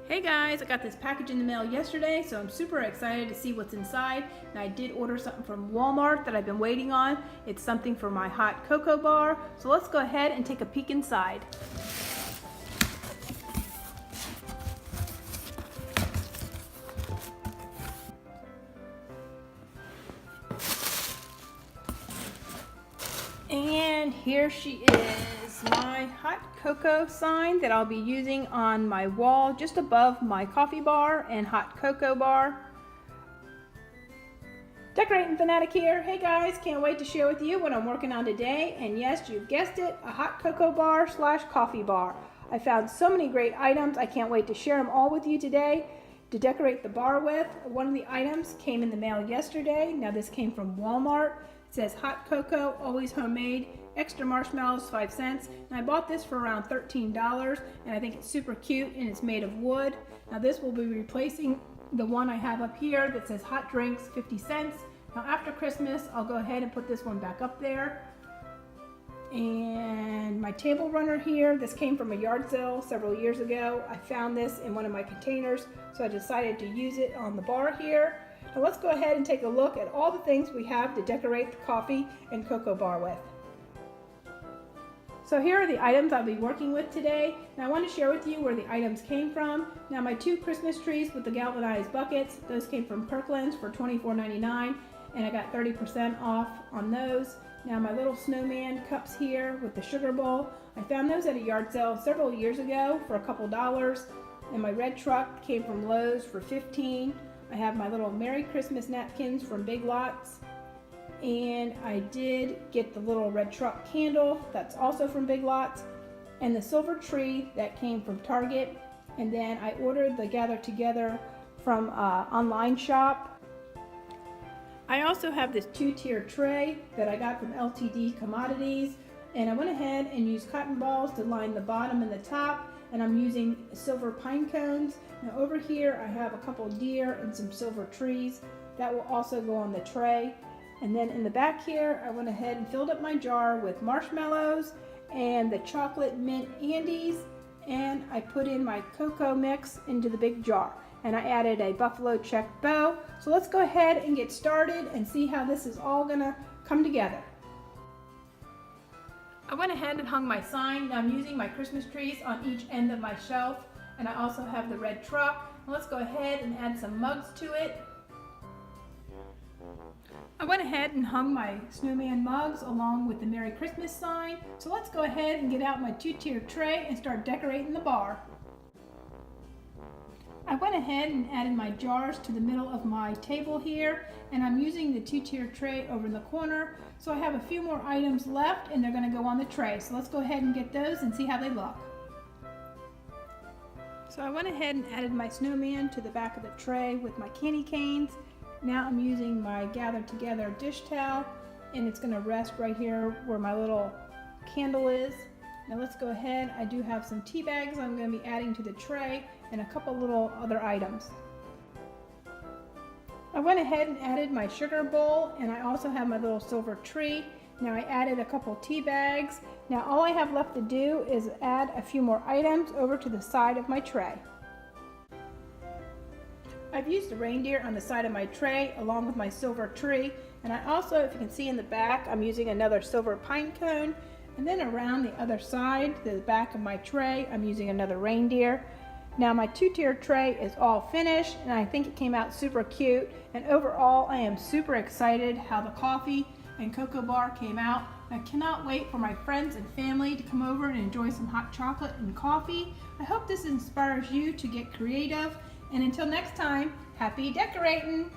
Hey guys, I got this package in the mail yesterday, so I'm super excited to see what's inside. And I did order something from Walmart that I've been waiting on. It's something for my hot cocoa bar. So let's go ahead and take a peek inside. And here she is, my hot cocoa sign that I'll be using on my wall just above my coffee bar and hot cocoa bar. Decorating Fanatic here. Hey guys, can't wait to share with you what I'm working on today. And yes, you've guessed it, a hot cocoa bar / coffee bar. I found so many great items. I can't wait to share them all with you today to decorate the bar with. One of the items came in the mail yesterday. Now this came from Walmart. It says hot cocoa, always homemade, extra marshmallows, 5 cents. And I bought this for around $13, and I think it's super cute, and it's made of wood. Now this will be replacing the one I have up here that says hot drinks, 50 cents. Now after Christmas, I'll go ahead and put this one back up there. And my table runner here, this came from a yard sale several years ago. I found this in one of my containers, so I decided to use it on the bar here. Now let's go ahead and take a look at all the things we have to decorate the coffee and cocoa bar with. So here are the items I'll be working with today. Now I want to share with you where the items came from. Now my 2 Christmas trees with the galvanized buckets, those came from Kirkland's for $24.99, and I got 30% off on those. Now my little snowman cups here with the sugar bowl, I found those at a yard sale several years ago for a couple dollars. And my red truck came from Lowe's for $15. I have my little Merry Christmas napkins from Big Lots, and I did get the little red truck candle, that's also from Big Lots, and the silver tree that came from Target. And then I ordered the Gather Together from online shop. I also have this 2-tier tray that I got from LTD Commodities, and I went ahead and used cotton balls to line the bottom and the top, and I'm using silver pine cones. Now over here I have a couple deer and some silver trees that will also go on the tray. And then in the back here I went ahead and filled up my jar with marshmallows and the chocolate mint Andes, and I put in my cocoa mix into the big jar, and I added a buffalo check bow. So let's go ahead and get started and see how this is all gonna come together. I went ahead and hung my sign. Now I'm using my Christmas trees on each end of my shelf, and I also have the red truck. Let's go ahead and add some mugs to it. I went ahead and hung my snowman mugs along with the Merry Christmas sign. So let's go ahead and get out my 2-tier tray and start decorating the bar. I went ahead and added my jars to the middle of my table here, and I'm using the 2-tier tray over in the corner. So I have a few more items left, and they're going to go on the tray. So let's go ahead and get those and see how they look. So I went ahead and added my snowman to the back of the tray with my candy canes. Now I'm using my Gather Together dish towel, and it's going to rest right here where my little candle is. Now let's go ahead. I do have some tea bags I'm going to be adding to the tray, and a couple little other items. I went ahead and added my sugar bowl, and I also have my little silver tree. Now I added a couple tea bags. Now all I have left to do is add a few more items over to the side of my tray. I've used the reindeer on the side of my tray along with my silver tree, and I also, if you can see in the back, I'm using another silver pine cone. And then around the other side, the back of my tray, I'm using another reindeer. Now my 2-tier tray is all finished, and I think it came out super cute. And overall, I am super excited how the coffee and cocoa bar came out. I cannot wait for my friends and family to come over and enjoy some hot chocolate and coffee. I hope this inspires you to get creative. And until next time, happy decorating!